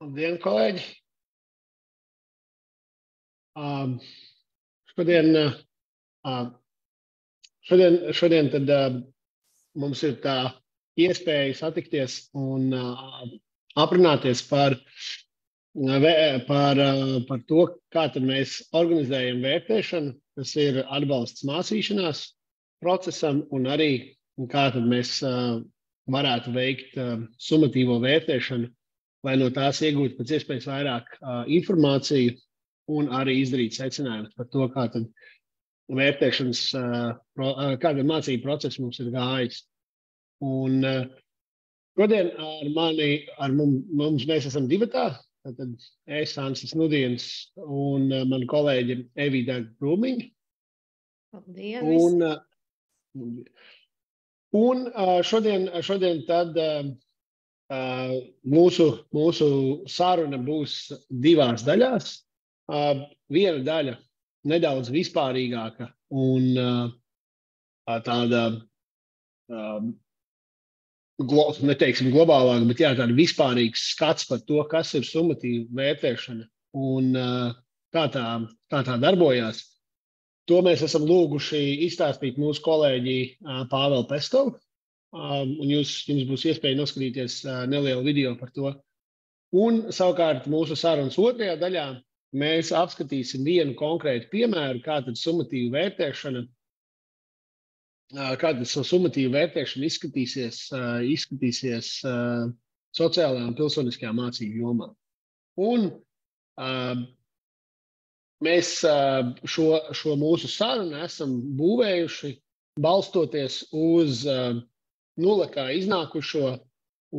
Labdien, kolēģi! Šodien tad mums ir tā iespēja satikties un aprunāties par to, kā tad mēs organizējam vērtēšanu, kas ir atbalsts mācīšanās procesam, un arī kā tad mēs varētu veikt summatīvo vērtēšanu, lai no tās iegūtu pēc iespējas vairāk informāciju un arī izdarīt secinājumus par to, kā tad vērtēšanas, kāda mācību procesa mums ir gājis. Un šodien mums mēs esam divatā, tad es, Ansis Nudiens un mani kolēģi Evīda Grūmiņa. Un šodien tad mūsu saruna būs divās daļās. Viena daļa nedaudz vispārīgāka un tāda, neteiksim globālāka, bet jā, tāda vispārīgs skats par to, kas ir summatīva vērtēšana un kā tā darbojās. To mēs esam lūguši izstāstīt mūsu kolēģi Pāvelu Pestovu. Un jums būs iespēja noskatīties nelielu video par to. Un savukārt mūsu sarunas otrajā daļā mēs apskatīsim vienu konkrētu piemēru, kā tad summatīva vērtēšana izskatīsies sociālajā un pilsoniskajā mācību jomā. Un mēs šo mūsu sarunu esam būvējuši balstoties uz nulekā iznākušo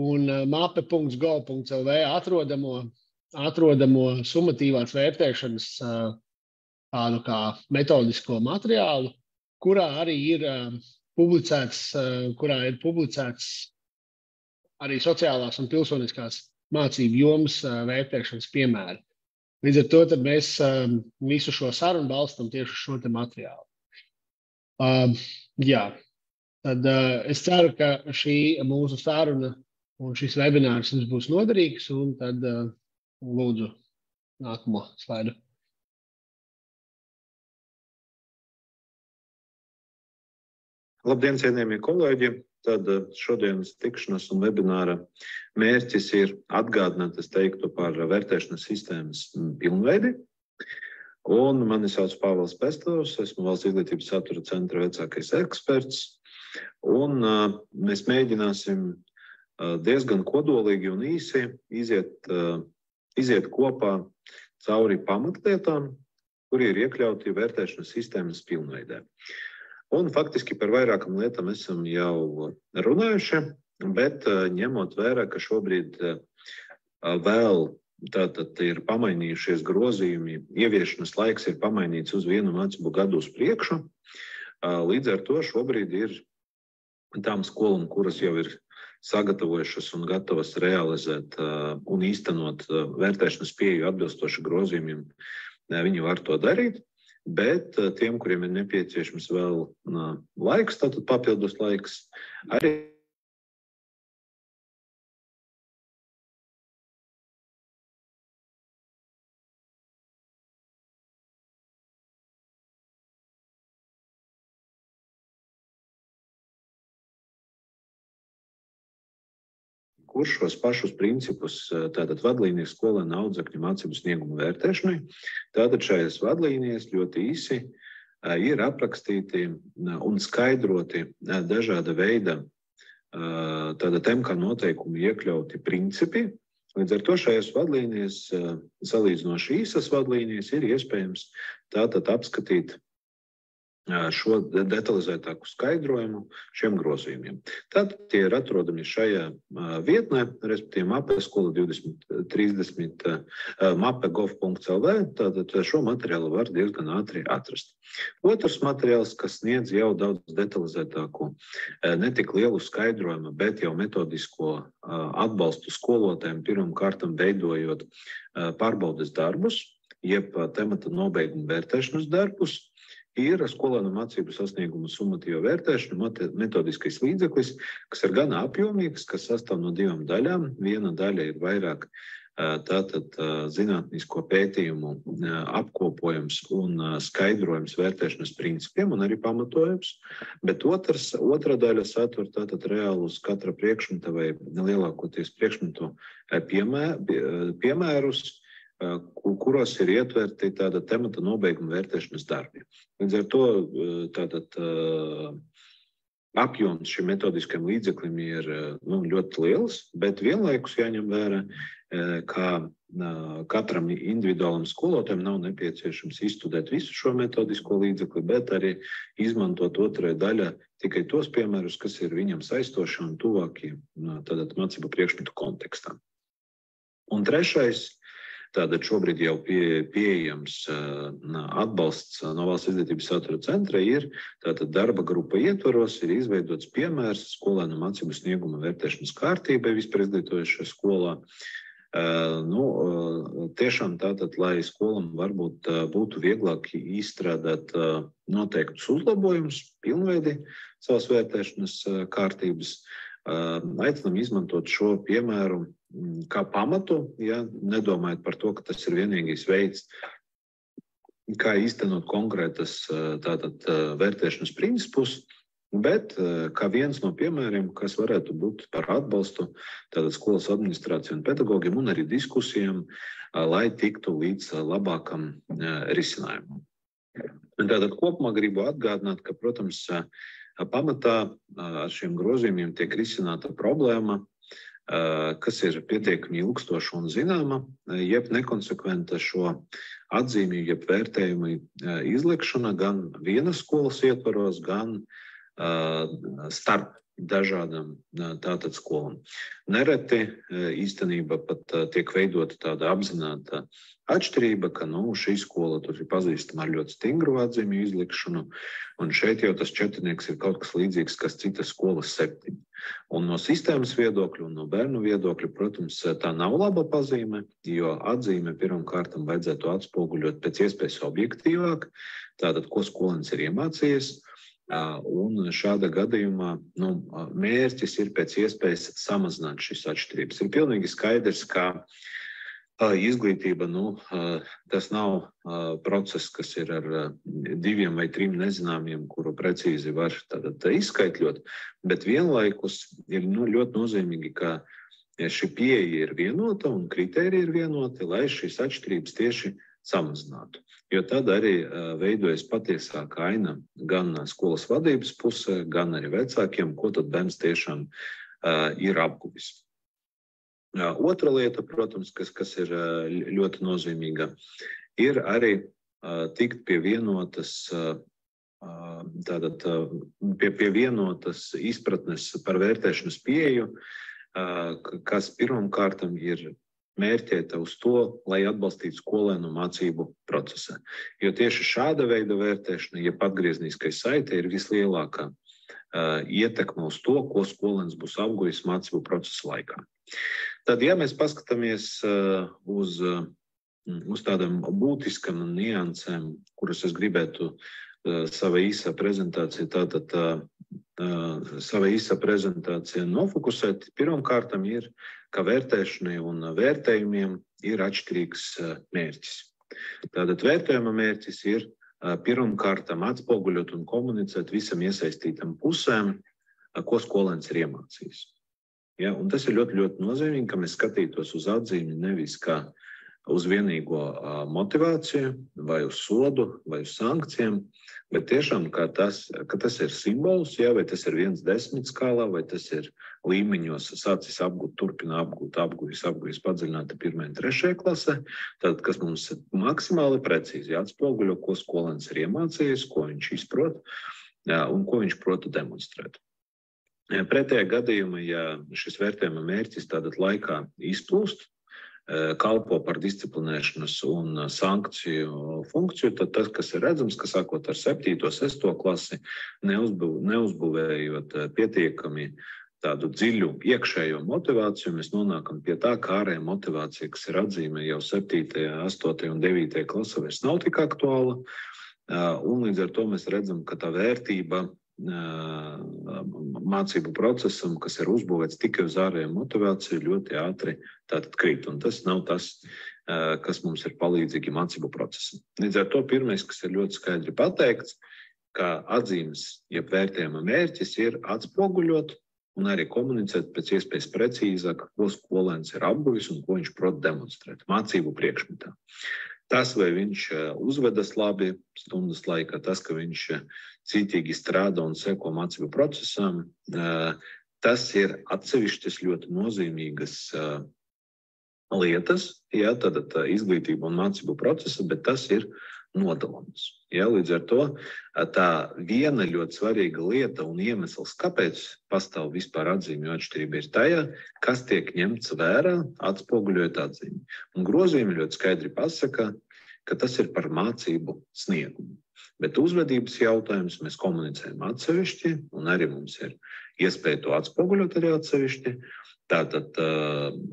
un mape.gov.lv atrodamo summatīvās vērtēšanas tādu kā metodisko materiālu, kurā arī ir publicēts arī sociālās un pilsoniskās mācību jomas vērtēšanas piemēri. Līdz ar to tad mēs visu šo sarunu balstam tieši šo te materiālu. Tad es ceru, ka šī mūsu saruna un šis webinārs jums būs noderīgs, un tad lūdzu nākamo slaidu. Labdien, cienījamie kolēģi! Tad šodienas tikšanās un webināra mērķis ir atgādināt, es teiktu, par vērtēšanas sistēmas pilnveidi. Un mani sauc Pāvels Pestovs, esmu Valsts izglītības satura centra vecākais eksperts. Un mēs mēģināsim diezgan kodolīgi un īsi iziet kopā cauri pamatlietām, kuri ir iekļauti vērtēšanas sistēmas pilnveidē. Un faktiski par vairākam lietām esam jau runājuši, bet ņemot vērā, ka šobrīd vēl tātad ir pamainījušies grozījumi, ieviešanas laiks ir pamainīts uz vienu mācību gadu uz priekšu, līdz ar to šobrīd ir tām skolām, kuras jau ir sagatavojušas un gatavas realizēt un īstenot vērtēšanas pieeju atbilstoši grozījumiem, viņi var to darīt. Bet tiem, kuriem ir nepieciešams vēl laiks, tātad papildus laiks, arī kurš šos pašus principus, tātad vadlīnijas skolēnu audzēkņu mācību sniegumu vērtēšanai. Tātad šajās vadlīnijas ļoti īsi ir aprakstīti un skaidroti dažāda veida tātad MK noteikumi iekļauti principi. Līdz ar to šajās vadlīnijas, salīdzinoši īsas vadlīnijas, ir iespējams tātad apskatīt šo detalizētāku skaidrojumu šiem grozījumiem. Tad tie ir atrodami šajā vietnē, respektīvi mape skola 2030 mape.gov.lv, tātad šo materiālu var diezgan ātri atrast. Otrs materiāls, kas sniedz jau daudz detalizētāku, ne tik lielu skaidrojumu, bet jau metodisko atbalstu skolotājiem, pirmkārtam veidojot pārbaudes darbus, jeb temata nobeigumu vērtēšanas darbus, ir skolēnu mācību sasniegumu summatīva vērtēšana, metodiskais līdzeklis, kas ir gan apjomīgs, kas sastāv no divām daļām. Viena daļa ir vairāk tātad zinātnisko pētījumu apkopojums un skaidrojums vērtēšanas principiem un arī pamatojums, bet otra daļa satur tātad reālus katra priekšmeta vai lielākoties priekšmetu piemērus, kuros ir ietverti tāda temata nobeiguma vērtēšanas darbi. Līdz ar to tātad apjoms šim metodiskajam līdzeklim ir ļoti liels, bet vienlaikus jāņem vērā, ka katram individuālam skolotājam nav nepieciešams izstudēt visu šo metodisko līdzekli, bet arī izmantot otrai daļā tikai tos piemērus, kas ir viņam saistoši un tuvākie tātad mācību priekšmetu kontekstā. Un trešais, tātad šobrīd jau pieejams atbalsts no Valsts izglītības satura centra ir tātad darba grupa ietvaros ir izveidots piemērs skolēnu mācību snieguma vērtēšanas kārtībai vispār izglītojošajā skolā. Tiešām tātad, lai skolam varbūt būtu vieglāk izstrādāt noteiktus uzlabojumus, pilnveidi savas vērtēšanas kārtības, aicinām izmantot šo piemēru kā pamatu, ja nedomājot par to, ka tas ir vienīgais veids, kā īstenot konkrētas tātad vērtēšanas principus, bet kā viens no piemēriem, kas varētu būt par atbalstu tātad skolas administrācijai un pedagogiem un arī diskusijām, lai tiktu līdz labākam risinājumam. Un tātad kopumā gribu atgādināt, ka, protams, pamatā ar šiem grozījumiem tiek risināta problēma, kas ir pietiekami ilgstoša un zināma, jeb nekonsekventa šo atzīmju, jeb vērtējumu izlikšana gan vienas skolas ietvaros, gan starp dažādām tātad skolām. Nereti īstenībā pat tiek veidota tāda apzināta atšķirība, ka šī skola tur ir pazīstama ar ļoti stingru atzīmju izlikšanu, un šeit jau tas četrnieks ir kaut kas līdzīgs, kas citas skolas 7. Un no sistēmas viedokļa un no bērnu viedokļa, protams, tā nav laba pazīme, jo atzīme pirmkārtam vajadzētu atspoguļot pēc iespējas objektīvāk, tātad, ko skolēns ir iemācījies. Un šāda gadījumā mērķis ir pēc iespējas samazināt šīs atšķirības. Ir pilnīgi skaidrs, ka izglītība, tas nav process, kas ir ar 2 vai 3 nezināmiem, kuru precīzi var izskaitļot, bet vienlaikus ir ļoti nozīmīgi, ka šī pieeja ir vienota un kritēriji ir vienoti, lai šīs atšķirības tieši samazinātu. Jo tad arī veidojas patiesāka aina gan skolas vadības pusē, gan arī vecākiem, ko tad bērns tiešām ir apguvis. Otra lieta, protams, kas ir ļoti nozīmīga, ir arī tikt pie vienotas, pie vienotas izpratnes par vērtēšanas pieeju, kas pirmkārtam ir mērķēta uz to, lai atbalstītu skolēnu mācību procesā. Jo tieši šāda veida vērtēšana, ja atgriezniskai saite, ir vislielākā ietekme uz to, ko skolēns būs apguvis mācību procesa laikā. Tad, ja mēs paskatāmies uz tādām būtiskām niansēm, kuras es gribētu savā īsā prezentācijā nofokusēt, pirmkārtam ir, ka vērtēšanai un vērtējumiem ir atšķirīgs mērķis. Tātad vērtējuma mērķis ir pirmkārtam atspoguļot un komunicēt visam iesaistītam pusēm, ko skolēns ir iemācījis. Ja, un tas ir ļoti, ļoti nozīmīgi, ka mēs skatītos uz atzīmi nevis kā uz vienīgo motivāciju, vai uz sodu, vai uz sankcijām, bet tiešām, ka tas ir simbols, ja, vai tas ir 1–10 skālā, vai tas ir līmeņos sācis apgūt, turpina apguvis padziļināti 1. un 3. klasē, tad, kas mums maksimāli precīzi atspoguļo, ko skolēns ir iemācījies, ko viņš izprot un ko viņš prota demonstrēt. Pretējā gadījumā, ja šis vērtējuma mērķis tātad laikā izplūst, kalpo par disciplinēšanas un sankciju funkciju, tad tas, kas ir redzams, ka sākot ar 7. un 6. klasi, neuzbūvējot pietiekami tādu dziļu iekšējo motivāciju, mēs nonākam pie tā, ka ārējā motivācija, kas ir atzīme jau 7., 8. un 9. klasē, vairs nav tik aktuāla, un līdz ar to mēs redzam, ka tā vērtība mācību procesam, kas ir uzbūvēts tikai uz ārēju motivāciju, ļoti ātri tātad krīt. Un tas nav tas, kas mums ir palīdzīgi mācību procesam. Līdz ar to pirmais, kas ir ļoti skaidri pateikts, ka atzīmes, ja vērtējuma mērķis ir atspoguļot un arī komunicēt pēc iespējas precīzāk, ko skolēns ir apguvis un ko viņš prot demonstrēt mācību priekšmetā. Tas, vai viņš uzvedas labi stundas laikā, tas, ka viņš cītīgi strādā un seko mācību procesam, tas ir atsevišķas ļoti nozīmīgas lietas, ja, tad izglītība un mācību procesa, bet tas ir nodalāms. Ja, līdz ar to tā viena ļoti svarīga lieta un iemesls, kāpēc pastāv vispār atzīmju atšķirība, ir tajā, kas tiek ņemts vērā, atspoguļojot atzīmi. Un grozījumi ļoti skaidri pasaka, ka tas ir par mācību sniegumu. Bet uzvedības jautājumus mēs komunicējam atsevišķi, un arī mums ir iespēja to atspoguļot arī atsevišķi. Tātad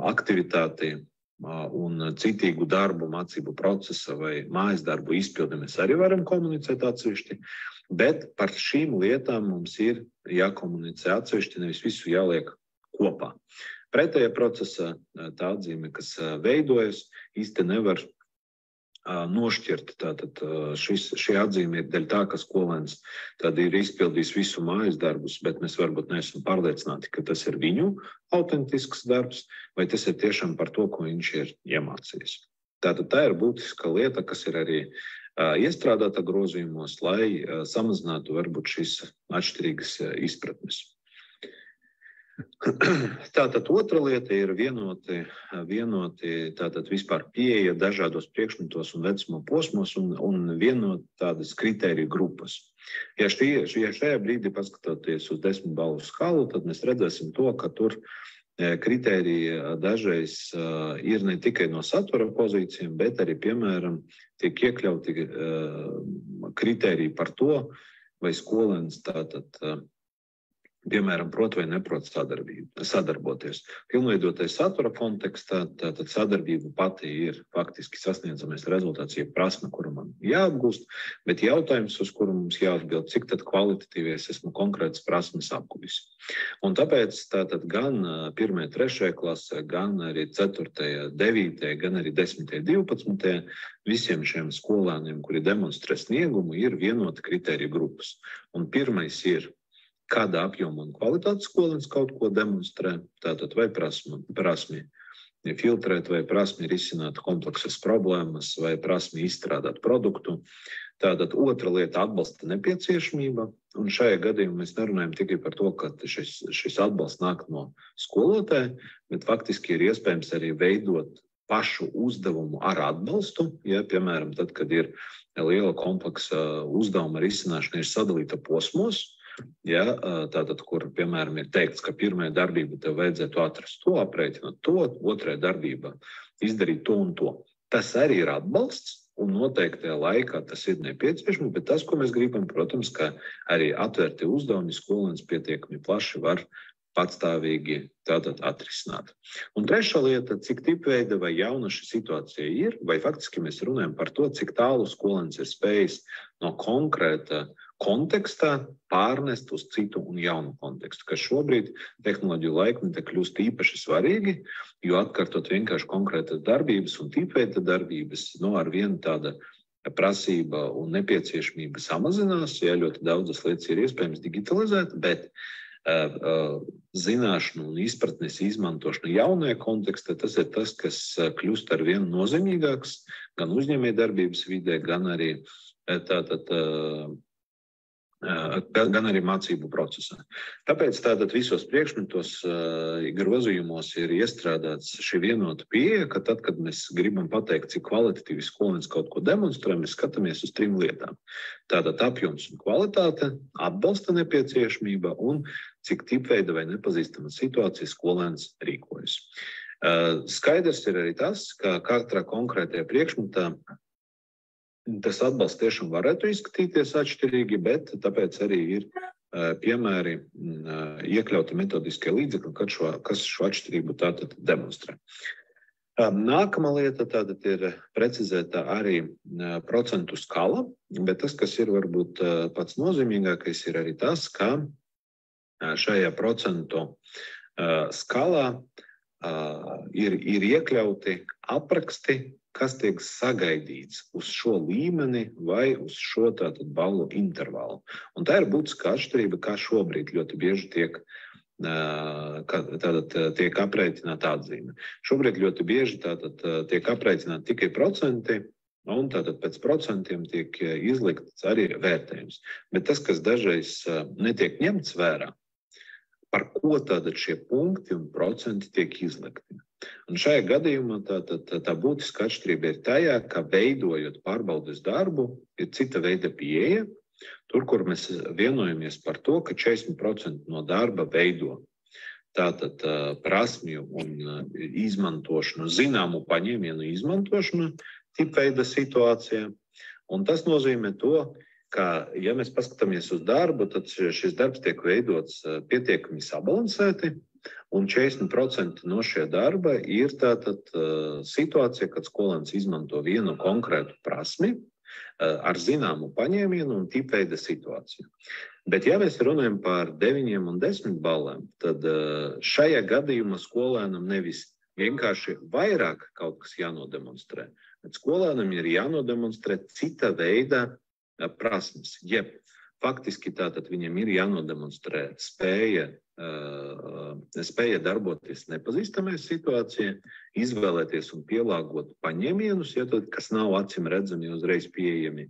aktivitāti un citīgu darbu mācību procesa vai mājas darbu izpildi mēs arī varam komunicēt atsevišķi, bet par šīm lietām mums ir jākomunicē atsevišķi, nevis visu jāliek kopā. Pretējā procesā tā atzīme, kas veidojas, īsti nevar nošķirt. Tātad šī atzīme ir dēļ tā, ka skolēns tad ir izpildījis visu mājas darbus, bet mēs varbūt neesam pārliecināti, ka tas ir viņu autentisks darbs, vai tas ir tiešām par to, ko viņš ir iemācījis. Tātad tā ir būtiska lieta, kas ir arī iestrādāta grozījumos, lai samazinātu varbūt šīs atšķirīgas izpratnes. Tātad otra lieta ir vienoti tātad vispār pieeja dažādos priekšmetos un vecuma posmos un vienot tādas kritēriju grupas. Ja šajā brīdī paskatoties uz 10 balvu skalu, tad mēs redzēsim to, ka tur kritēriji dažreiz ir ne tikai no satura pozīcijām, bet arī, piemēram, tiek iekļauti kritēriji par to, vai skolēns tātad piemēram, prot vai neprot sadarboties. Pilnveidotais satura kontekstā, tātad sadarbība pati ir faktiski sasniedzamais rezultāts, ja prasme, kuru man jāapgūst, bet jautājums, uz kuru mums jāatbild, cik tad kvalitatīvi es esmu konkrētas prasmes apguvis. Un tāpēc tātad gan 1., 3. klasē, gan arī 4., 9., gan arī 10., 12. visiem šiem skolēniem, kuri demonstrē sniegumu, ir vienota kritērija grupas. Un pirmais ir, kādā apjomā un kvalitātes skolēns kaut ko demonstrē, tātad vai prasmi filtrēt, vai prasmi risināt kompleksas problēmas, vai prasmi izstrādāt produktu. Tātad otra lieta atbalsta nepieciešamība, un šajā gadījumā mēs nerunājam tikai par to, ka šis atbalsts nāk no skolotāja, bet faktiski ir iespējams arī veidot pašu uzdevumu ar atbalstu, ja, piemēram, tad, kad ir liela kompleksa uzdevuma risināšana, ir sadalīta posmos, ja, tātad, kur, piemēram, ir teikts, ka pirmajā darbība tev vajadzētu atrast to, aprēķināt to, otrajā darbībā izdarīt to un to. Tas arī ir atbalsts, un noteiktajā laikā tas ir nepieciešams, bet tas, ko mēs gribam, protams, ka arī atvērti uzdevumi skolēns pietiekami plaši var patstāvīgi tātad atrisināt. Un trešā lieta, cik tipveida vai jauna šī situācija ir, vai faktiski mēs runājam par to, cik tālu skolēns ir spējis no konkrēta kontekstā pārnest uz citu un jaunu kontekstu, kas šobrīd tehnoloģiju laikmetā kļūst īpaši svarīgi, jo atkārtot vienkārši konkrētas darbības un tipveida darbības, ar vienu tāda prasība un nepieciešamība samazinās, ja ļoti daudzas lietas ir iespējams digitalizēt, bet zināšanu un izpratnes izmantošana jaunajā kontekstā, tas ir tas, kas kļūst ar vienu nozīmīgāks gan uzņēmējdarbības vidē, gan arī gan arī mācību procesā. Tāpēc tātad visos priekšmetos grozījumos ir iestrādāts šī vienota pieeja, ka tad, kad mēs gribam pateikt, cik kvalitatīvi skolēns kaut ko demonstrē, mēs skatāmies uz 3 lietām. Tātad apjoms un kvalitāte, atbalsta nepieciešamība un cik tipveida vai nepazīstama situācija skolēns rīkojas. Skaidrs ir arī tas, ka katrā konkrētajā priekšmetā tas atbalsts tiešām varētu izskatīties atšķirīgi, bet tāpēc arī ir piemēri iekļauti metodiskie līdzekļi, kas šo atšķirību tātad demonstrē. Nākamā lieta tātad ir precizēta arī procentu skala, bet tas, kas ir varbūt pats nozīmīgākais, ir arī tas, ka šajā procentu skalā ir iekļauti apraksti, kas tiek sagaidīts uz šo līmeni vai uz šo tātad ballu intervālu. Un tā ir būtiska atšķirība, kā šobrīd ļoti bieži tiek aprēķināta atzīme. Šobrīd ļoti bieži tātad tiek aprēķināti tikai procenti, un tātad pēc procentiem tiek izlikts arī vērtējums. Bet tas, kas dažreiz netiek ņemts vērā, par ko tātad šie punkti un procenti tiek izlikti. Un šajā gadījumā tā būtiska atšķirība ir tajā, ka veidojot pārbaudes darbu, ir cita veida pieeja. Tur, kur mēs vienojamies par to, ka 40% no darba veido tātad prasmju un izmantošanu, zināmu paņēmienu izmantošanu tipveida situācijā. Un tas nozīmē to, ka, ja mēs paskatāmies uz darbu, tad šis darbs tiek veidots pietiekami sabalansēti, un 40% no šie darba ir tātad situācija, kad skolēns izmanto vienu konkrētu prasmi, ar zināmu paņēmienu un tipveida situāciju. Bet, ja mēs runājam par 9 un 10 balēm, tad šajā gadījumā skolēnam nevis vienkārši vairāk kaut kas jānodemonstrē, bet skolēnam ir jānodemonstrē cita veida prasmes. Jeb faktiski tātad viņam ir jānodemonstrē spēja darboties nepazīstamajā situācijā, izvēlēties un pielāgot paņēmienus, kas nav acīm redzami uzreiz pieejami.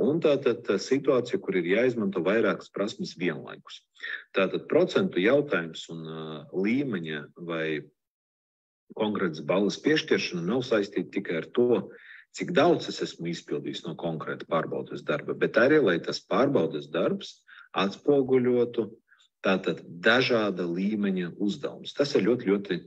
Un tātad situācija, kur ir jāizmanto vairākas prasmes vienlaikus. Tātad procentu jautājums un līmeņa vai konkrētas balvas piešķiršana nav saistīta tikai ar to, cik daudz es esmu izpildījis no konkrēta pārbaudes darba, bet arī, lai tas pārbaudes darbs atspoguļotu tātad dažāda līmeņa uzdevumus. Tas ir ļoti, ļoti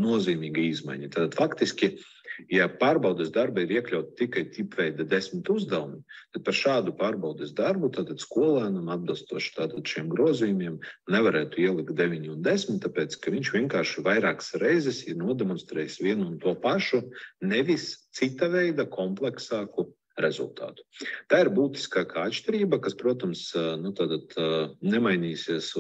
nozīmīga izmaiņa. Tātad faktiski, ja pārbaudes darba ir iekļauta tikai tipveida 10 uzdevumi, tad par šādu pārbaudes darbu tātad skolēnam atbilstoši tātad šiem grozījumiem nevarētu ielikt 9 un 10, tāpēc, ka viņš vienkārši vairākas reizes ir nodemonstrējis vienu un to pašu, nevis cita veida kompleksāku rezultātu. Tā ir būtiskākā atšķirība, kas, protams, nemainīsies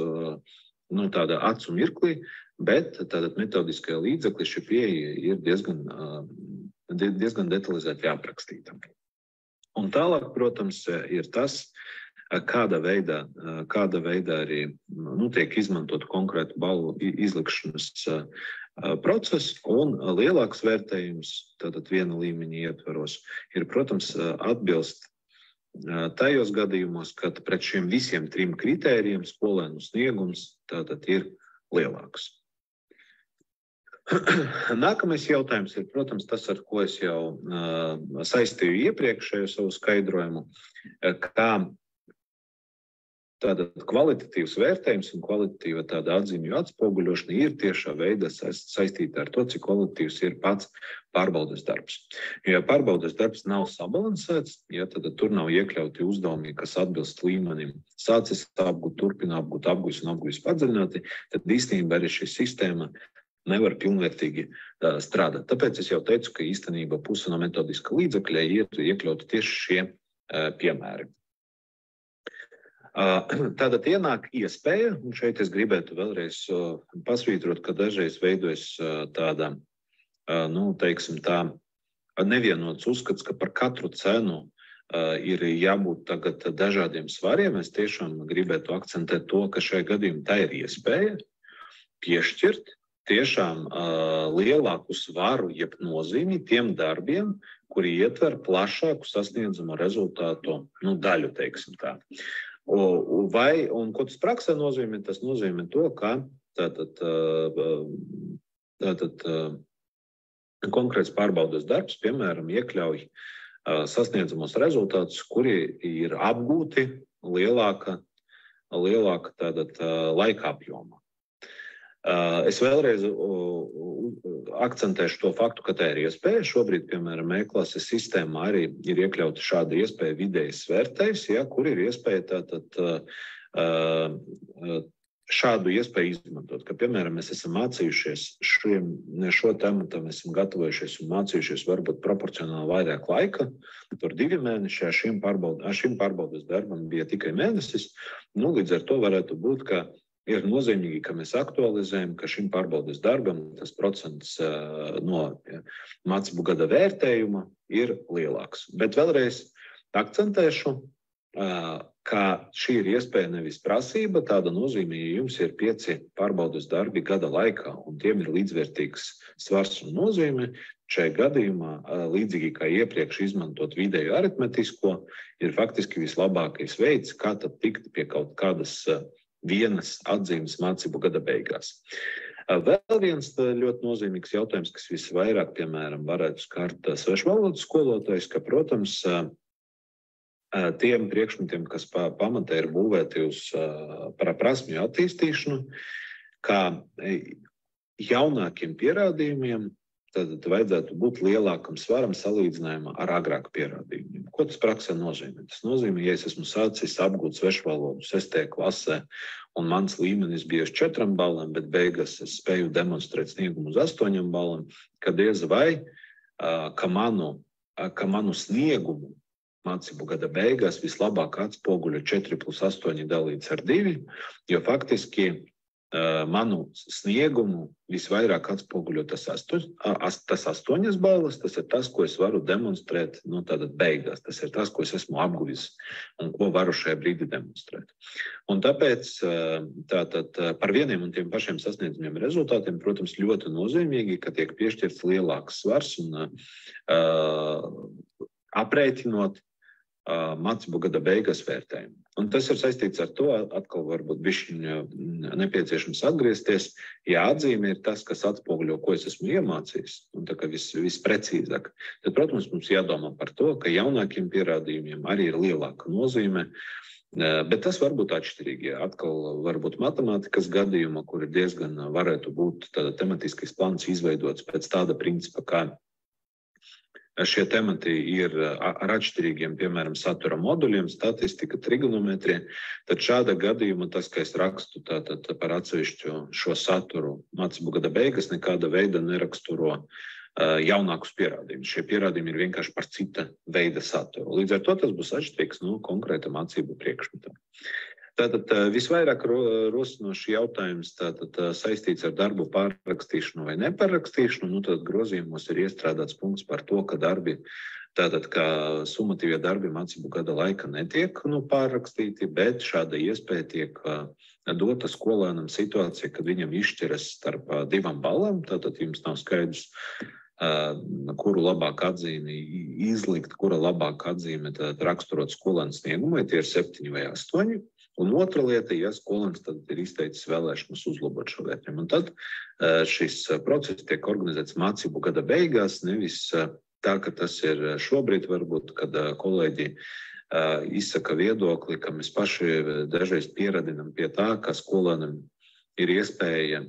tādā acu mirklī, bet tātad metodiskajā līdzeklī šī pieeja ir diezgan detalizēti aprakstīta. Un tālāk, protams, ir tas, kāda veidā arī tiek izmantot konkrētu balvu izlikšanas process un lielāks vērtējums, tātad viena līmeņa ietvaros, ir, protams, atbilst tajos gadījumos, kad pret šiem visiem 3 kritērijiem skolēnu sniegums tātad ir lielāks. Nākamais jautājums ir, protams, tas, ar ko es jau saistīju iepriekšējo savu skaidrojumu, kā tātad kvalitatīvs vērtējums un kvalitatīva tāda atzīmju atspoguļošana ir tiešā veidā saistīta ar to, cik kvalitatīvs ir pats pārbaudes darbs. Ja pārbaudes darbs nav sabalansēts, tad tur nav iekļauti uzdevumi, kas atbilst līmenim sācis apgūt, turpina apgūt, apgūs un apgūs padziļināti, tad īstenībā arī šī sistēma nevar pilnvērtīgi strādāt. Tāpēc es jau teicu, ka īstenībā puse no metodiska līdzekļa ir iekļauti tieši šie piemēri. Tātad ienāk iespēja, un šeit es gribētu vēlreiz pasvītrot, ka dažreiz veidojas tāda, teiksim tā, nevienots uzskats, ka par katru cenu ir jābūt tagad dažādiem svariem. Es tiešām gribētu akcentēt to, ka šajā gadījumā tā ir iespēja piešķirt tiešām lielāku svaru, jeb nozīmi tiem darbiem, kuri ietver plašāku sasniedzamo rezultātu daļu, teiksim tā. Un ko tas praksē nozīmē? Tas nozīmē to, ka konkrēts pārbaudes darbs, piemēram, iekļauj sasniedzamos rezultātus, kuri ir apgūti lielāka laika apjomā. Es vēlreiz akcentēšu to faktu, ka tā ir iespēja. Šobrīd, piemēram, e-klases sistēmā arī ir iekļauta šāda iespēja vidējs vērtējs, kur ir iespēja šādu iespēju izmantot, ka, piemēram, mēs esam mācījušies šo tematu, mēs esam gatavojušies un mācījušies varbūt proporcionāli vairāk laika, tur 2 mēneši, šim pārbaudes darbam bija tikai mēnesis, līdz ar to varētu būt, ka ir nozīmīgi, ka mēs aktualizējam, ka šim pārbaudes darbam tas procents no mācību gada vērtējuma ir lielāks. Bet vēlreiz akcentēšu, ka šī ir iespēja nevis prasība, tāda nozīmē, ja jums ir 5 pārbaudes darbi gada laikā, un tiem ir līdzvērtīgs svars un nozīme, šajā gadījumā, līdzīgi kā iepriekš izmantot vidēju aritmetisko, ir faktiski vislabākais veids, kā tad tikt pie kaut kādas vienas atzīmes mācību gada beigās. Vēl viens ļoti nozīmīgs jautājums, kas visvairāk, piemēram, varētu skart svešvalodas skolotājus, ka, protams, tiem priekšmetiem, kas pamatā ir būvēti uz prasmju attīstīšanu, kā jaunākiem pierādījumiem, tad vajadzētu būt lielākam svaram salīdzinājumā ar agrāku pierādījumiem. Ko tas praksē nozīmē? Tas nozīmē, ja es esmu sācis apgūt svešvalodu 6. klasē un mans līmenis bija uz 4 balām, bet beigās es spēju demonstrēt sniegumu uz 8 balām, kad diez vai, ka manu sniegumu mācību gada beigās vislabāk atspoguļo 4+8 dalīts ar 2, jo faktiski manu sniegumu visvairāk atspoguļo tas 8 balvas, tas ir tas, ko es varu demonstrēt, tātad beigās. Tas ir tas, ko es esmu apguvis un ko varu šajā brīdī demonstrēt. Un tāpēc par vieniem un tiem pašiem sasniedzamiem rezultātiem, protams, ļoti nozīmīgi, ka tiek piešķirts lielāks svars un aprēķinot mācību gada beigas vērtējumu. Un tas ir saistīts ar to, atkal varbūt bišķiņ nepieciešams atgriezties, ja atzīme ir tas, kas atspoguļo, ko es esmu iemācījis, un tā kā visprecīzāk, tad, protams, mums jādomā par to, ka jaunākiem pierādījumiem arī ir lielāka nozīme, bet tas var būt atšķirīgi. Atkal varbūt matemātikas gadījumā, kur ir diezgan varētu būt tāda tematiskais plāns izveidots pēc tāda principa, kā šie temati ir ar atšķirīgiem, piemēram, satura moduļiem, statistika, trigonometrija, tad šāda gadījuma tas, ka es rakstu par atsevišķu šo saturu mācību gada beigas, nekāda veida neraksturo jaunākus pierādījumus. Šie pierādījumi ir vienkārši par cita veida saturu. Līdz ar to tas būs atšķirīgs no konkrēta mācību priekšmeta. Tātad visvairāk rosinošs jautājums saistīts ar darbu pārrakstīšanu vai nepārrakstīšanu. Tad grozījumos ir iestrādāts punkts par to, ka darbi, tātad, ka summatīvie darbi mācību gada laika netiek pārrakstīti, bet šāda iespēja tiek dota skolēnam situācija, kad viņam izšķiras starp 2 balām, tātad jums nav skaidrs, kuru labāk atzīmi izlikt, kura labāk atzīme raksturot skolēnu sniegumu, vai tie ir 7 vai 8. Un otra lieta, ja skolēns tad ir izteicis vēlēšanos uzlabot šo vērtējumu. Un tad šis process tiek organizēts mācību gada beigās, nevis tā, ka tas ir šobrīd varbūt, kad kolēģi izsaka viedokli, ka mēs paši dažreiz pieradinam pie tā, ka skolēnam ir iespēja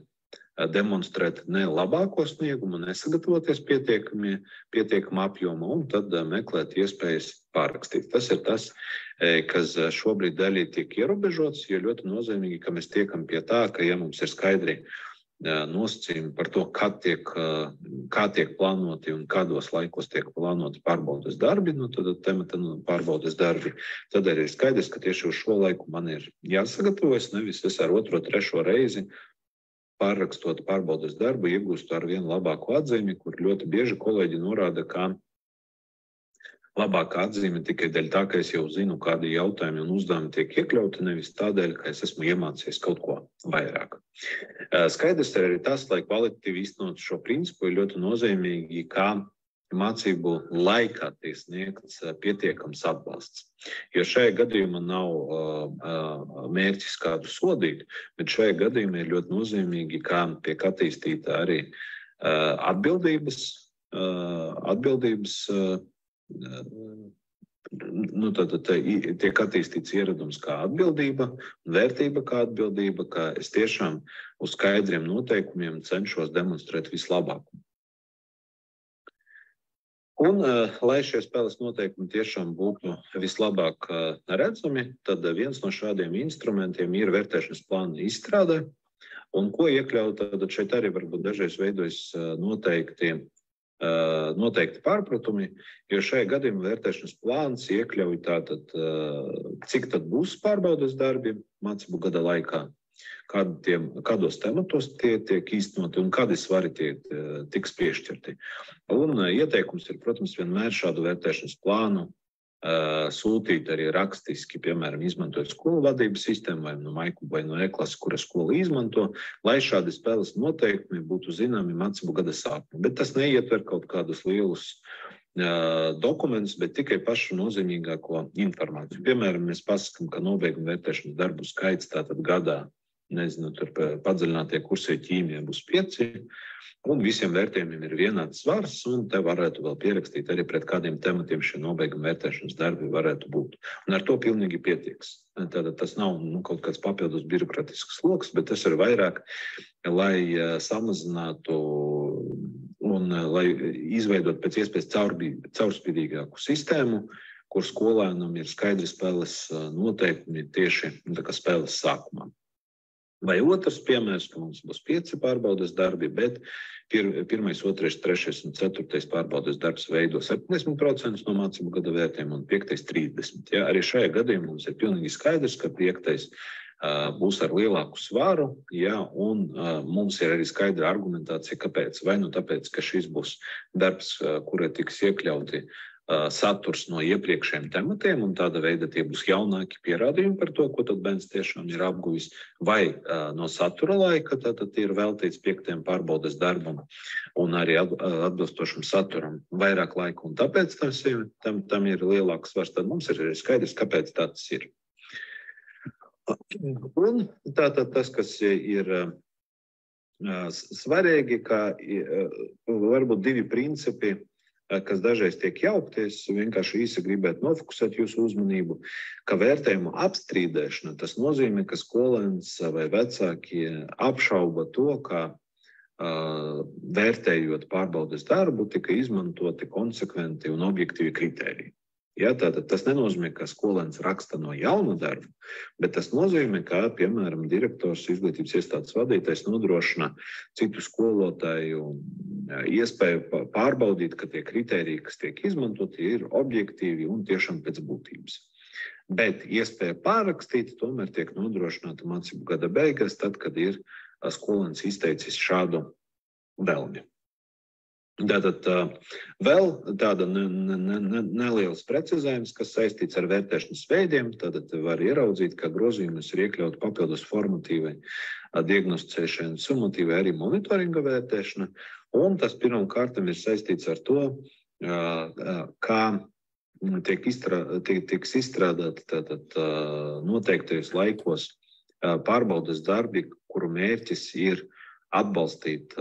demonstrēt ne labāko sniegumu, nesagatavoties pietiekama apjoma un tad meklēt iespējas pārrakstīt. Tas ir tas, kas šobrīd daļai tiek ierobežots, jo ļoti nozīmīgi, ka mēs tiekam pie tā, ka ja mums ir skaidri nosacījumi par to, kā tiek plānoti un kādos laikos tiek plānoti pārbaudes darbi, tad pārbaudes darbi, tad arī ir skaidrs, ka tieši uz šo laiku man ir jāsagatavojas, nevis es ar 2., 3. reizi pārrakstot pārbaudes darbu, iegūstu ar vienu labāku atzīmi, kur ļoti bieži kolēģi norāda, ka labākā atzīme tikai dēļ tā, ka es jau zinu, kādi jautājumi un uzdevumi tiek iekļauti, nevis tādēļ, ka es esmu iemācījies kaut ko vairāk. Skaidrs ir arī tas, lai kvalitatīvi īstenot šo principu, ir ļoti nozīmīgi, kā mācību laikā tiek sniegts pietiekams atbalsts. Jo šajā gadījumā nav mērķis kādu sodīt, bet šajā gadījumā ir ļoti nozīmīgi, kā tiek attīstīta arī atbildības tiek attīstīts ieradums kā atbildība, vērtība kā atbildība, ka es tiešām uz skaidriem noteikumiem cenšos demonstrēt vislabāko. Un, lai šie spēles noteikumi tiešām būtu vislabāk redzami, tad viens no šādiem instrumentiem ir vērtēšanas plāna izstrāde. Un ko iekļaut, tad šeit arī varbūt dažreiz veidojas noteikti pārpratumi, jo šajā gadījumā vērtēšanas plāns iekļauj tātad, cik tad būs pārbaudes darbi mācību gada laikā, kādos tematos tie tiek īstenoti un kādi svari tiks piešķirti. Un ieteikums ir, protams, vienmēr šādu vērtēšanas plānu sūtīt arī rakstiski, piemēram, izmantojot skolu vadības sistēmu vai no Maiku vai no e-klases, kura skola izmanto, lai šādi spēles noteikumi būtu zināmi mācību gada sākumā. Bet tas neietver kaut kādus lielus dokumentus, bet tikai pašu nozīmīgāko informāciju. Piemēram, mēs pasakām, ka nobeiguma vērtēšanas darbu skaits tātad gadā, tur padziļinātie kursē ķīmijā būs 5, un visiem vērtējumiem ir vienāds svars, un te varētu vēl pierakstīt arī pret kādiem tematiem šie nobeiguma vērtēšanas darbi varētu būt. Un ar to pilnīgi pietieks. Tātad tas nav kaut kāds papildus birokratisks sloks, bet tas ir vairāk, lai samazinātu un lai izveidot pēc iespējas caurspīdīgāku sistēmu, kur skolēnam ir skaidri spēles noteikumi tieši spēles sākumā. Vai otrs piemērs, ka mums būs 5 pārbaudes darbi, bet 1., 2., 3. un 4. pārbaudes darbs veido 70% no mācību gada vērtējuma un 5. 30%. Ja, arī šajā gadījumā mums ir pilnīgi skaidrs, ka 5. būs ar lielāku svaru, ja, un mums ir arī skaidra argumentācija, kāpēc. Vai tāpēc, ka šis būs darbs, kurā tiks iekļauti saturs no iepriekšējiem tematiem, un tāda veida tie būs jaunāki pierādījumi par to, ko tad bērns tiešām ir apguvis, vai no satura laika, tad ir veltīts 5. pārbaudes darbam un arī atbilstošam saturam vairāk laika, un tāpēc tam ir lielāks svars. Tad mums ir skaidrs, kāpēc tāds ir. Un tātad tas, kas ir svarīgi, ka varbūt 2 principi, kas dažreiz tiek jaukties, vienkārši īsi gribētu nofokusēt jūsu uzmanību, ka vērtējumu apstrīdēšana, tas nozīmē, ka skolēns vai vecāki apšauba to, ka vērtējot pārbaudes darbu, tika izmantoti konsekventi un objektīvi kritēriji. Ja, tātad tas nenozīmē, ka skolēns raksta no jauna darba, bet tas nozīmē, ka, piemēram, direktors, izglītības iestādes vadītājs nodrošina citu skolotāju iespēju pārbaudīt, ka tie kritēriji, kas tiek izmantoti, ir objektīvi un tiešām pēc būtības. Bet iespēja pārrakstīt tomēr tiek nodrošināta mācību gada beigās, tad, kad ir skolēns izteicis šādu vēlmi. Tātad vēl tāda neliels precizējums, kas saistīts ar vērtēšanas veidiem. Tātad var ieraudzīt, ka grozījumus ir iekļaut papildus formatīvai diagnosticēšanai, summatīvai arī monitoringa vērtēšana. Un tas pirmkārt ir saistīts ar to, kā tiks izstrādāti tātad noteiktajos laikos pārbaudes darbi, kuru mērķis ir atbalstīt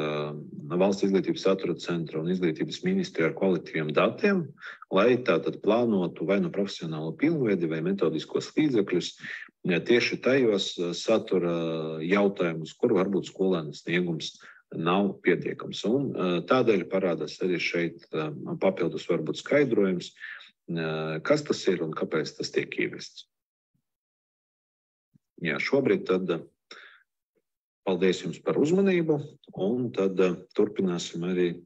Valsts izglītības satura centra un izglītības ministriju ar kvalitīviem datiem, lai tātad plānotu vai profesionālo pilnveidi vai metodiskos līdzekļus tieši tajos satura jautājumus, kur varbūt skolēna sniegums nav pietiekams. Un tādēļ parādās arī šeit papildus varbūt skaidrojums, kas tas ir un kāpēc tas tiek ievests. Jā, šobrīd tad paldies jums par uzmanību, un tad turpināsim arī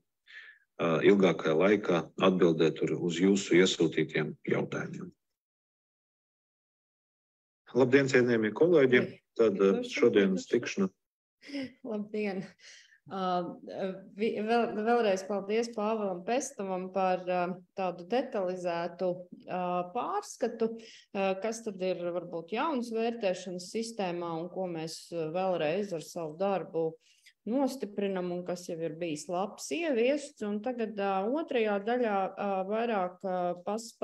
ilgākajā laikā atbildēt uz jūsu iesūtītiem jautājumiem. Labdien, cienījamie kolēģi! Tad šodienas tikšana. Labdien! Vēlreiz paldies Pāvēlam Pestovam par tādu detalizētu pārskatu, kas tad ir varbūt jaunas vērtēšanas sistēmā un ko mēs vēlreiz ar savu darbu nostiprinam un kas jau ir bijis labs ieviests. Un tagad otrajā daļā vairāk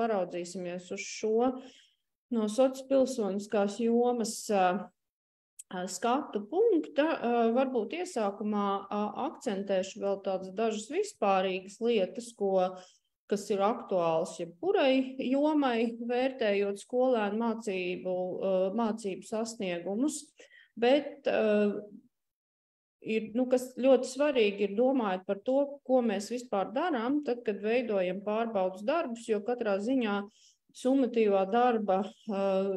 paraudzīsimies uz šo no sociopilsoniskās jomas skatu punkta. Varbūt iesākumā akcentēšu vēl tādas dažas vispārīgas lietas, kas ir aktuāls jebkurai jomai, vērtējot skolēnu mācību sasniegumus, bet kas ļoti svarīgi ir domājot par to, ko mēs vispār darām, tad, kad veidojam pārbaudas darbus, jo katrā ziņā summatīvā darba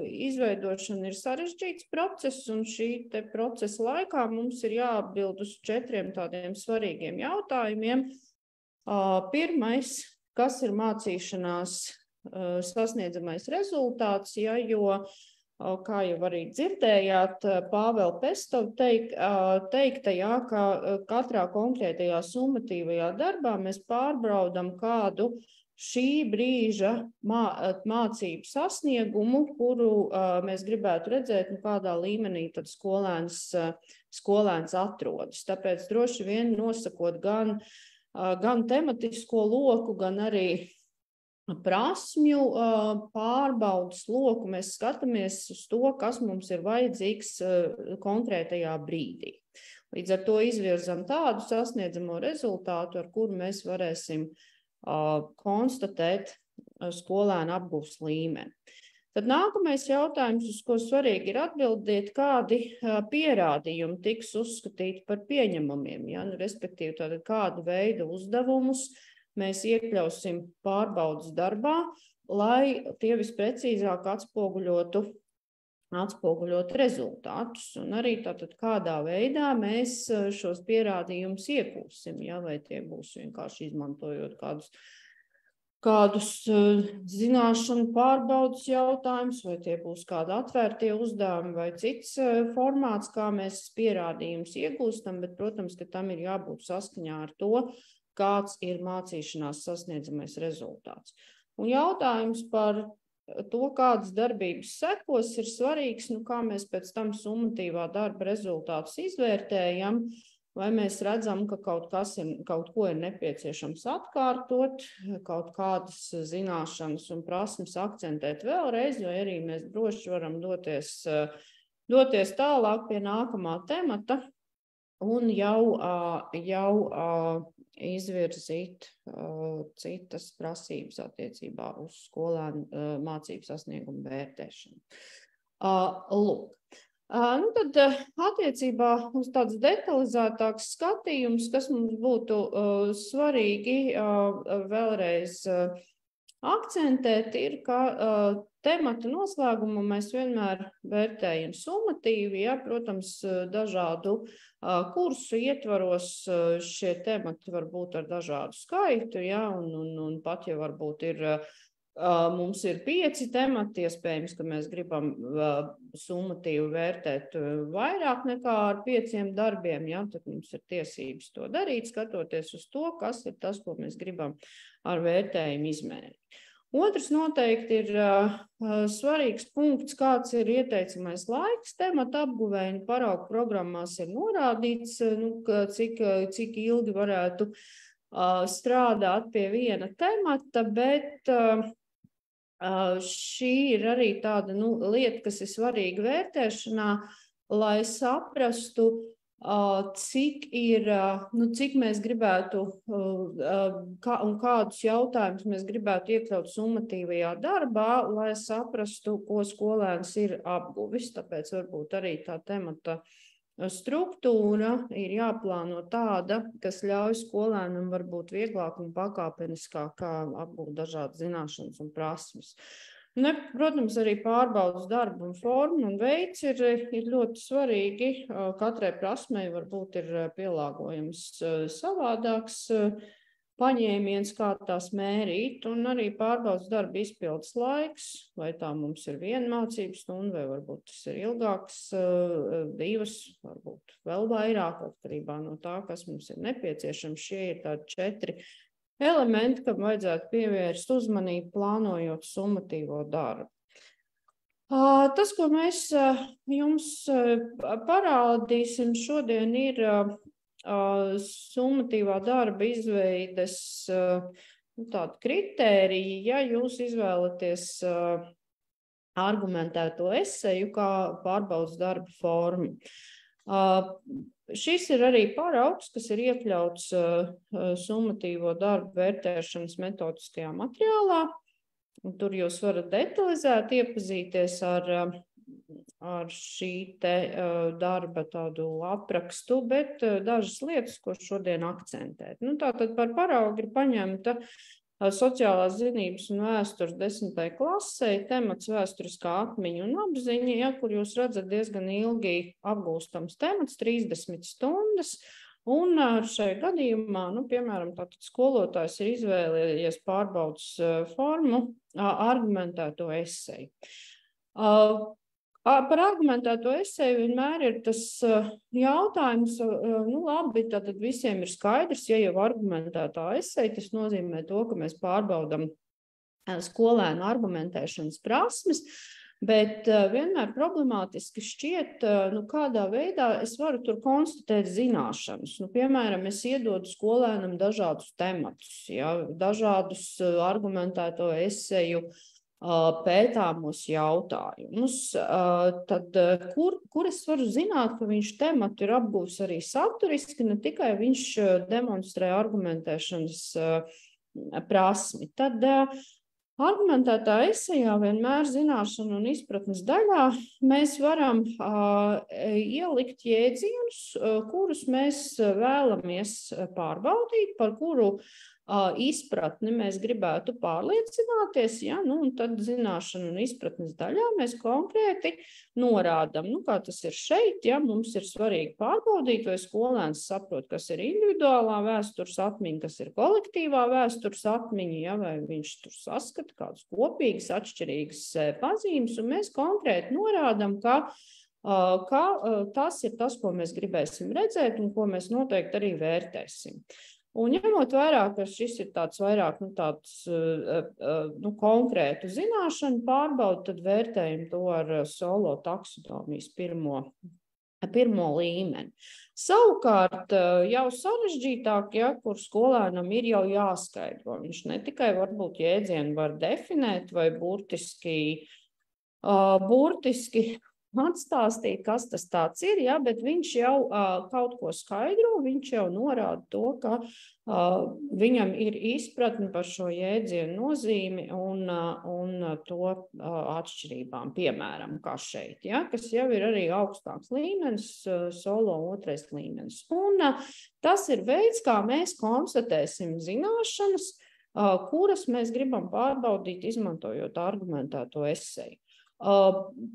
izveidošana ir sarežģīts process, un šī te procesa laikā mums ir jāatbild uz 4 tādiem svarīgiem jautājumiem. Pirmais, kas ir mācīšanās sasniedzamais rezultāts, jo, kā jau arī dzirdējāt, Pāvela Pestova teikta, ka katrā konkrētajā summatīvajā darbā mēs pārbaudam kādu šī brīža mācību sasniegumu, kuru mēs gribētu redzēt, kādā līmenī tad skolēns atrodas. Tāpēc droši vien nosakot gan tematisko loku, gan arī prasmju pārbaudas loku, mēs skatāmies uz to, kas mums ir vajadzīgs konkrētajā brīdī. Līdz ar to izvirzam tādu sasniedzamo rezultātu, ar kuru mēs varēsim konstatēt skolēnu apgūves līmeni. Tad nākamais jautājums, uz ko svarīgi ir atbildēt, kādi pierādījumi tiks uzskatīti par pieņemamiem, respektīvi tātad kādu veidu uzdevumus mēs iekļausim pārbaudas darbā, lai tie visprecīzāk atspoguļotu rezultātus. Un arī tātad kādā veidā mēs šos pierādījumus iegūsim, vai tie būs vienkārši izmantojot kādus zināšanu pārbaudas jautājumus, vai tie būs kādi atvērtie uzdevumi, vai cits formāts, kā mēs pierādījumus iegūstam, bet, protams, ka tam ir jābūt saskaņā ar to, kāds ir mācīšanās sasniedzamais rezultāts. Un jautājums par to, kādas darbības sekos, ir svarīgs, kā mēs pēc tam summatīvā darba rezultātus izvērtējam, vai mēs redzam, ka kaut ko ir nepieciešams atkārtot, kaut kādas zināšanas un prasmes akcentēt vēlreiz, vai arī mēs droši varam doties tālāk pie nākamā temata un jau izvirzīt citas prasības attiecībā uz skolēnu mācību sasniegumu vērtēšanu. Lūk. Tad attiecībā uz tāds detalizētāks skatījums, kas mums būtu svarīgi vēlreiz akcentēt, ir, ka temata noslēgumu mēs vienmēr vērtējam summatīvi, protams, dažādu kursu ietvaros šie temati var būt ar dažādu skaitu, un pat, ja varbūt mums ir 5 temati, iespējams, ka mēs gribam summatīvi vērtēt vairāk nekā ar 5 darbiem, tad mums ir tiesības to darīt, skatoties uz to, kas ir tas, ko mēs gribam ar vērtējumu izmērīt. Otrs noteikti ir svarīgs punkts, kāds ir ieteicamais laiks temata apguvēja, un paraugu programmās ir norādīts, cik ilgi varētu strādāt pie viena temata, bet šī ir arī tāda lieta, kas ir svarīga vērtēšanā, lai saprastu, cik mēs gribētu un kādus jautājumus mēs gribētu iekļaut summatīvajā darbā, lai saprastu, ko skolēns ir apguvis. Tāpēc varbūt arī tā temata struktūra ir jāplāno tāda, kas ļauj skolēnam varbūt vieglāk un pakāpeniskāk apgūt dažādas zināšanas un prasmes. Protams, arī pārbaudas darba un forma un veids ir ļoti svarīgi. Katrai prasmei varbūt ir pielāgojams savādāks paņēmiens, kā tās mērīt, un arī pārbaudas darba izpildes laiks, vai tā mums ir 1 mācības stunda, vai varbūt tas ir ilgāks, 2, varbūt vēl vairāk, atkarībā no tā, kas mums ir nepieciešams. Šie ir tādi 4 elementi, kam vajadzētu pievērst uzmanību, plānojot summatīvo darbu. Tas, ko mēs jums parādīsim šodien, ir summatīvā darba izveides tādi kritēriji, ja jūs izvēlaties argumentēto eseju kā pārbaudas darba formu. Šis ir arī paraugs, kas ir iekļauts summatīvo darbu vērtēšanas metodiskajā materiālā. Tur jūs varat detalizēt iepazīties ar ar šī te darba tādu aprakstu, bet dažas lietas, ko šodien akcentēt. Tātad par paraugu ir paņemta sociālās zinības un vēstures 10. klasē, temats vēsturiskā atmiņa un apziņa, kur jūs redzat diezgan ilgi apgūstams temats, 30 stundas, un šajā gadījumā, piemēram, tātad skolotājs ir izvēlējies pārbaudas formu argumentēto eseju. Par argumentēto eseju vienmēr ir tas jautājums, labi, tad visiem ir skaidrs, ja jau argumentētā eseja, tas nozīmē to, ka mēs pārbaudam skolēnu argumentēšanas prasmes, bet vienmēr problemātiski šķiet, kādā veidā es varu tur konstatēt zināšanas. Piemēram, es iedodu skolēnam dažādus tematus, dažādus argumentēto eseju pētāmos jautājumus, tad kur es varu zināt, ka viņš tematu ir apgūvis arī saturiski, ne tikai viņš demonstrē argumentēšanas prasmi. Tad argumentētā esejā vienmēr zināšanu un izpratnes daļā mēs varam ielikt jēdzienus, kurus mēs vēlamies pārbaudīt, par kuru izpratni mēs gribētu pārliecināties, un tad zināšanu un izpratnes daļā mēs konkrēti norādam, kā tas ir šeit, mums ir svarīgi pārbaudīt, vai skolēns saprot, kas ir individuālā vēstures atmiņa, kas ir kolektīvā vēstures atmiņa, vai viņš tur saskata kādus kopīgas, atšķirīgas pazīmes, un mēs konkrēti norādam, ka tas ir tas, ko mēs gribēsim redzēt un ko mēs noteikti arī vērtēsim. Un ņemot vērā, ka šis ir tāds vairāk konkrētu zināšanu pārbaudu, tad vērtējam to ar solo taksonomijas pirmo līmeni. Savukārt jau sarežģītāk, kur skolēnam ir jau jāskaidro. Viņš ne tikai varbūt jēdzienu var definēt vai burtiski atstāstīt, kas tas tāds ir, bet viņš jau kaut ko skaidro, viņš jau norāda to, ka viņam ir izpratne par šo jēdzienu nozīmi un to atšķirībām, piemēram, kā šeit, kas jau ir arī augstāks līmenis, solo 2. līmenis. Un tas ir veids, kā mēs konstatēsim zināšanas, kuras mēs gribam pārbaudīt, izmantojot argumentēto eseju.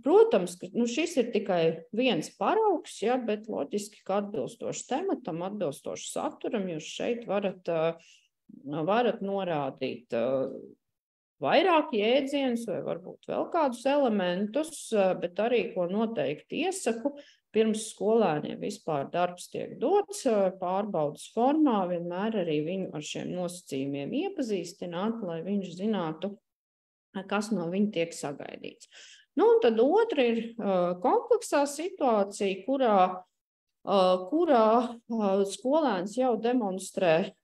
Protams, ka šis ir tikai viens paraugs, bet loģiski, ka atbilstoši tematam, atbilstoši saturam, jūs šeit varat norādīt vairāk jēdzienus vai varbūt vēl kādus elementus, bet arī, ko noteikti iesaku, pirms skolēniem vispār darbs tiek dots pārbaudas formā, vienmēr arī viņu ar šiem nosacījumiem iepazīstināt, lai viņš zinātu, kas no viņa tiek sagaidīts. Un tad otra ir kompleksā situācija, kurā skolēns jau demonstrē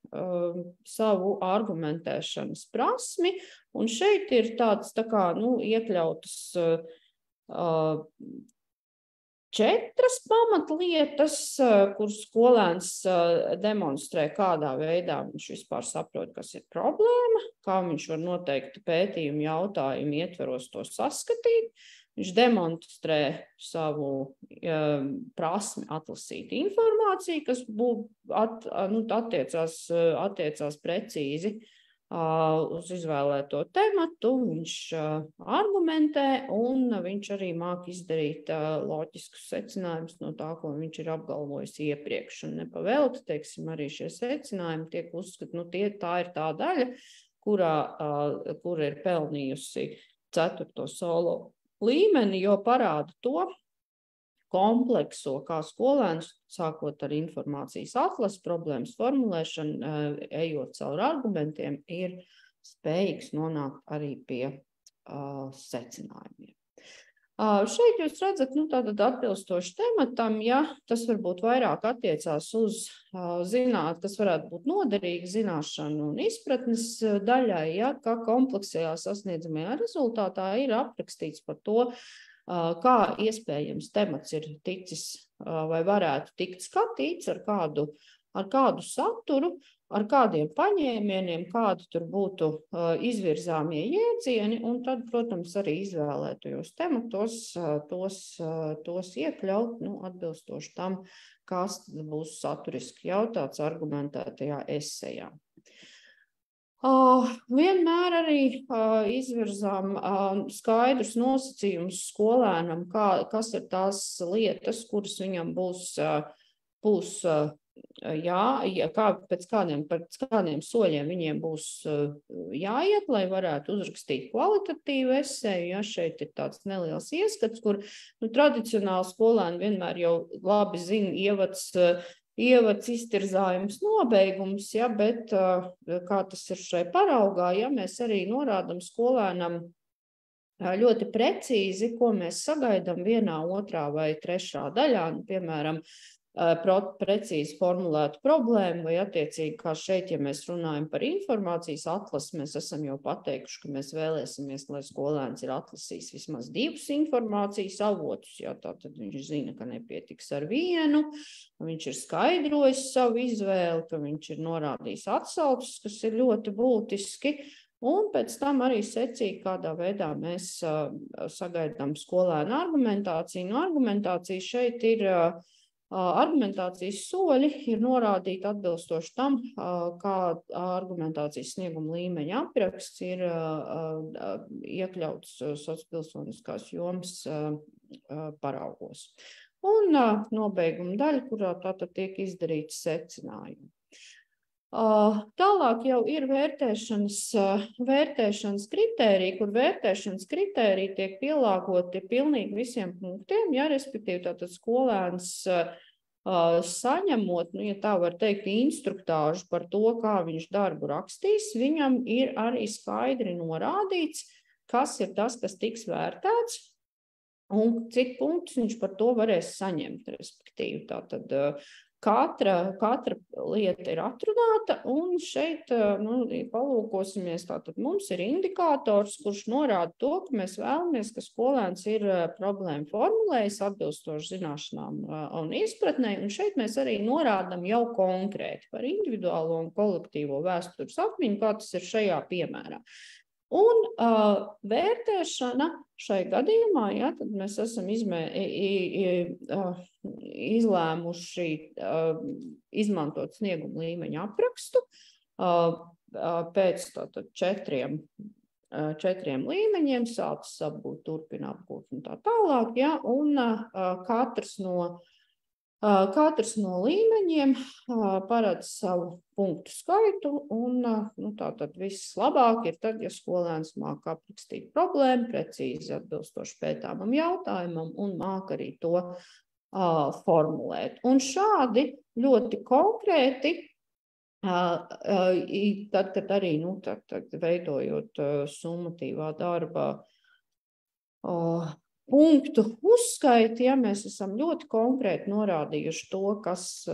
savu argumentēšanas prasmi, un šeit ir tāds iekļautas 4 pamatlietas, kur skolēns demonstrē, kādā veidā viņš vispār saprot, kas ir problēma, kā viņš var noteikti pētījumu jautājumu ietveros to saskatīt. Viņš demonstrē savu prasmi atlasīt informāciju, kas attiecās precīzi uz izvēlēto tematu, viņš argumentē un viņš arī māk izdarīt loģiskus secinājumus no tā, ko viņš ir apgalvojis iepriekš. Un nepavēlti, teiksim, arī šie secinājumi tiek uzskatīti, tā ir tā daļa, kura ir pelnījusi 4. solo līmeni, jo parāda to komplekso, kā skolēns, sākot ar informācijas atlases, problēmas formulēšanu, ejot cauri argumentiem, ir spējīgs nonākt arī pie secinājumiem. Šeit jūs redzat, tātad atbilstoši tematam, tas varbūt vairāk attiecās uz kas varētu būt noderīgi zināšanu un izpratnes daļai, kā kompleksajā sasniedzamajā rezultātā ir aprakstīts par to, kā iespējams temats ir ticis vai varētu tikt skatīts, ar kādu ar kādu saturu, ar kādiem paņēmieniem, kādi tur būtu izvirzāmie jēdzieni, un tad, protams, arī izvēlētajos tematos tos iekļaut, atbilstoši tam, kas būs saturiski jautāts argumentētajā esejā. Vienmēr arī izvirzām skaidrus nosacījumus skolēnam, kas ir tās lietas, kuras viņam būs pēc kādiem soļiem viņiem būs jāiet, lai varētu uzrakstīt kvalitatīvu eseju. Ja, šeit ir tāds neliels ieskats, kur tradicionāli skolēni vienmēr jau labi zina ievads, iztirzājums, nobeigums, ja, bet kā tas ir šai paraugā, ja mēs arī norādam skolēnam ļoti precīzi, ko mēs sagaidām vienā, otrā vai trešā daļā, piemēram, precīzi formulētu problēmu, vai attiecīgi, kā šeit, ja mēs runājam par informācijas atlasi, mēs esam jau pateikuši, ka mēs vēlēsimies, lai skolēns ir atlasījis vismaz 2 informācijas avotus, ja tātad viņš zina, ka nepietiks ar vienu, viņš ir skaidrojis savu izvēli, ka viņš ir norādījis atsauces, kas ir ļoti būtiski, un pēc tam arī secīgi, kādā veidā mēs sagaidām skolēnu argumentāciju. Argumentācija šeit ir argumentācijas soļi ir norādīti atbilstoši tam, kā argumentācijas snieguma līmeņa apraksts ir iekļauts sociālpilsoniskās jomas paraugos. Un nobeiguma daļa, kurā tātad tiek izdarīti secinājumi. Tālāk jau ir vērtēšanas kritēriji, kur vērtēšanas kritēriji tiek pielāgoti pilnīgi visiem punktiem, ja, respektīvi tātad skolēns saņemot, ja tā var teikt, instruktāžu par to, kā viņš darbu rakstīs, viņam ir arī skaidri norādīts, kas ir tas, kas tiks vērtēts, un cik punktus viņš par to varēs saņemt, respektīvi tātad Katra lieta ir atrunāta, un šeit palūkosimies, tātad mums ir indikators, kurš norāda to, ka mēs vēlamies, ka skolēns ir problēmu formulējis atbilstoši zināšanām un izpratnē, un šeit mēs arī norādam jau konkrēti par individuālo un kolektīvo vēstures atmiņu, kā tas ir šajā piemērā. Un vērtēšana šai gadījumā, ja, tad mēs esam izlēmuši izmantot snieguma līmeņa aprakstu pēc tātad 4 līmeņiem, sācis apgūt, turpina apgūt un tā tālāk, ja, un katrs no līmeņiem paredz savu punktu skaitu, un tātad viss labāk ir tad, ja skolēns māk aprakstīt problēmu, precīzi atbilstoši pētāmam jautājumam, un māk arī to formulēt. Un šādi ļoti konkrēti, tad, kad arī tad veidojot summatīvā darba punktu uzskaiti, ja mēs esam ļoti konkrēti norādījuši to, kas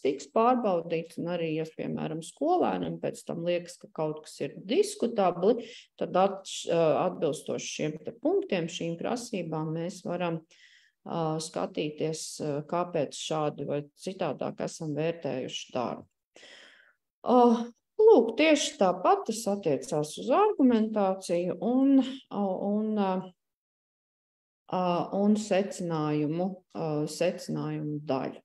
tiks pārbaudīts, un arī, ja, piemēram, skolēnam pēc tam liekas, ka kaut kas ir diskutabli, tad atbilstoši šiem punktiem, šīm prasībām mēs varam skatīties, kāpēc šādi vai citādāk esam vērtējuši darbu. Lūk, tieši tāpat tas attiecās uz argumentāciju un secinājumu daļu.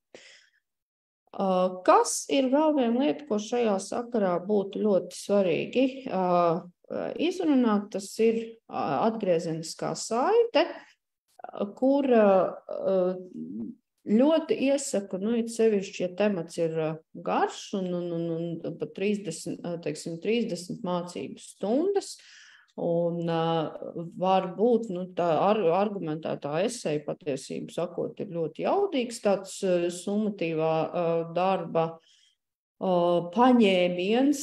Kas ir vēl viena lieta, ko šajā sakarā būtu ļoti svarīgi izrunāt, tas ir atgriezeniskā saite, kur ļoti iesaku, it sevišķi, ja temats ir garš un pat 30 mācību stundas, un varbūt tā argumentētā eseja patiesību sakot ir ļoti jaudīgs tāds summatīvā darba paņēmiens,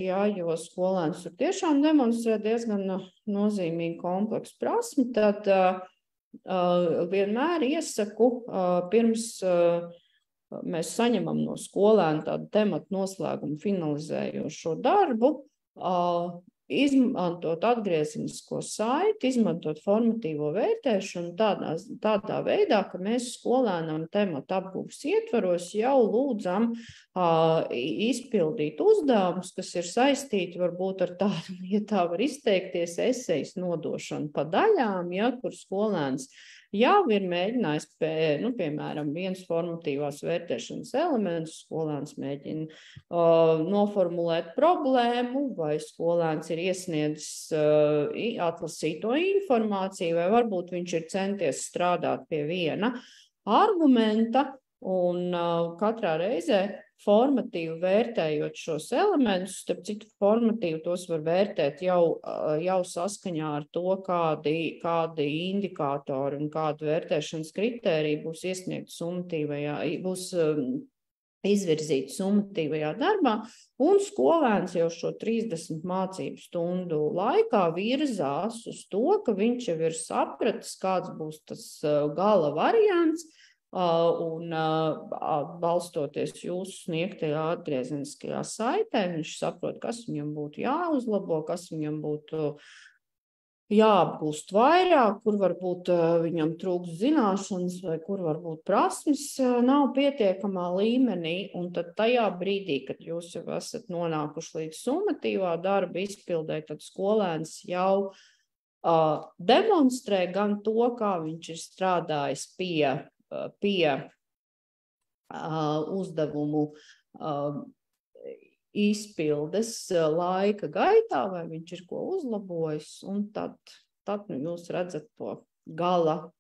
ja, jo skolēns tur tiešām demonstrē diezgan nozīmīgu kompleksu prasmi, tad vienmēr iesaku, pirms mēs saņemam no skolēna tādu tematu noslēgumu finalizējošo darbu, izmantot atgriezenisko saiti, izmantot formatīvo vērtēšanu tādā veidā, ka mēs skolēnam tematu apgūves ietvaros jau lūdzam izpildīt uzdevumus, kas ir saistīti varbūt ar tādu, ja tā var izteikties, esejas nodošanu pa daļām, ja, kur skolēns jau ir mēģinājis, piemēram, viens formatīvās vērtēšanas elements, skolēns mēģina noformulēt problēmu, vai skolēns ir iesniedzis atlasīto informāciju, vai varbūt viņš ir centies strādāt pie viena argumenta, un katrā reizē formatīvi vērtējot šos elementus, starp citu formatīvi tos var vērtēt jau saskaņā ar to, kādi indikātori un kāda vērtēšanas kritērija būs iesniegti summatīvajā, būs izvirzīti summatīvajā darbā, un skolēns jau šo 30 mācību stundu laikā virzās uz to, ka viņš jau ir sapratis, kāds būs tas gala variants, un balstoties jūsu sniegtajā atgriezeniskajā saitē, viņš saprot, kas viņam būtu jāuzlabo, kas viņam būtu jāapgūst vairāk, kur varbūt viņam trūkst zināšanas vai kur varbūt prasmes nav pietiekamā līmenī, un tad tajā brīdī, kad jūs jau esat nonākuši līdz summatīvā darba izpildē, tad skolēns jau demonstrē gan to, kā viņš ir strādājis pie uzdevumu izpildes laika gaitā, vai viņš ir ko uzlabojis, un tad jūs redzat to gala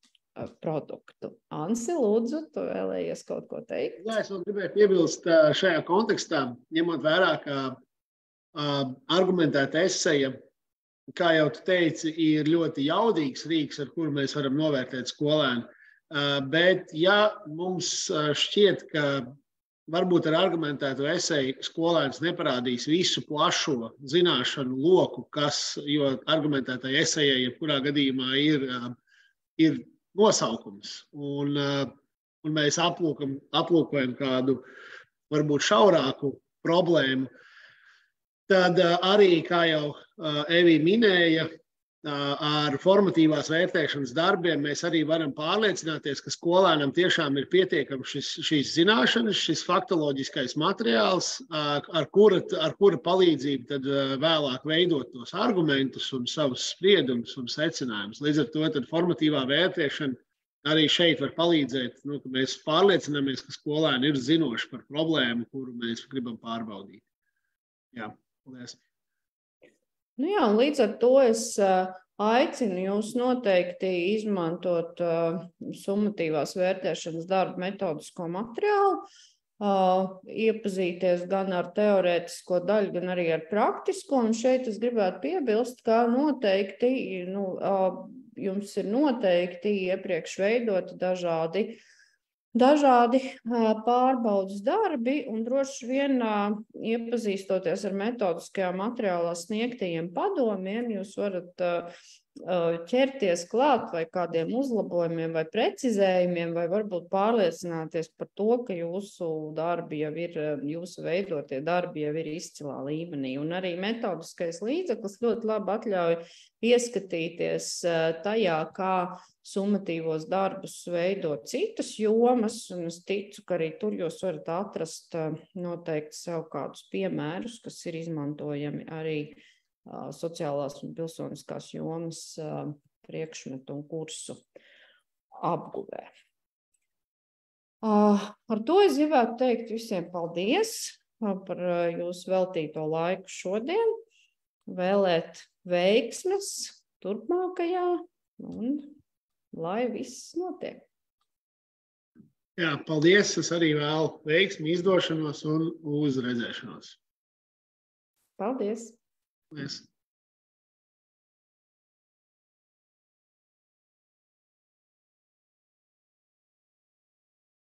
produktu. Ansi, lūdzu, tu vēlējies kaut ko teikt? Jā, es vēl gribēju piebilst šajā kontekstā, ņemot vērā, ka argumentēta eseja, kā jau tu teici, ir ļoti jaudīgs rīks, ar kuru mēs varam novērtēt skolēnu. Bet, ja mums šķiet, ka varbūt ar argumentētu eseju skolēns neparādīs visu plašo zināšanu loku, jo argumentētai esejai jebkurā gadījumā ir nosaukums, un mēs aplūkojam kādu varbūt šaurāku problēmu, tad arī, kā jau Evija minēja, ar formatīvās vērtēšanas darbiem mēs arī varam pārliecināties, ka skolēnam tiešām ir pietiekams šīs zināšanas, šis faktoloģiskais materiāls, ar kura palīdzību tad vēlāk veidot tos argumentus un savus spriedumus un secinājumus. Līdz ar to tad formatīvā vērtēšana arī šeit var palīdzēt, ka mēs pārliecināmies, ka skolēni ir zinoši par problēmu, kuru mēs gribam pārbaudīt. Jā, paldies. Jā, un līdz ar to es aicinu jūs noteikti izmantot summatīvās vērtēšanas darba metodisko materiālu, iepazīties gan ar teorētisko daļu, gan arī ar praktisko, un šeit es gribētu piebilst, ka noteikti, jums ir noteikti iepriekš veidoti dažādi pārbaudas darbi, un droši vien iepazīstoties ar metodiskajā materiālā sniegtajiem padomiem, jūs varat ķerties klāt vai kādiem uzlabojumiem vai precizējumiem, vai varbūt pārliecināties par to, ka jūsu veidotie darbi jau ir izcilā līmenī. Un arī metodiskais līdzeklis ļoti labi atļauj ieskatīties tajā, kā summatīvos darbus veidot citas jomas, un es ticu, ka arī tur jūs varat atrast noteikti sev kādus piemērus, kas ir izmantojami arī sociālās un pilsoniskās jomas priekšmetu un kursu apguvē. Ar to es gribētu teikt visiem paldies par jūsu veltīto laiku šodien, vēlēt veiksmes turpmākajā un lai viss notiek. Jā, paldies, es arī vēlu veiksmi, izdošanos un uz redzēšanos. Paldies! Paldies!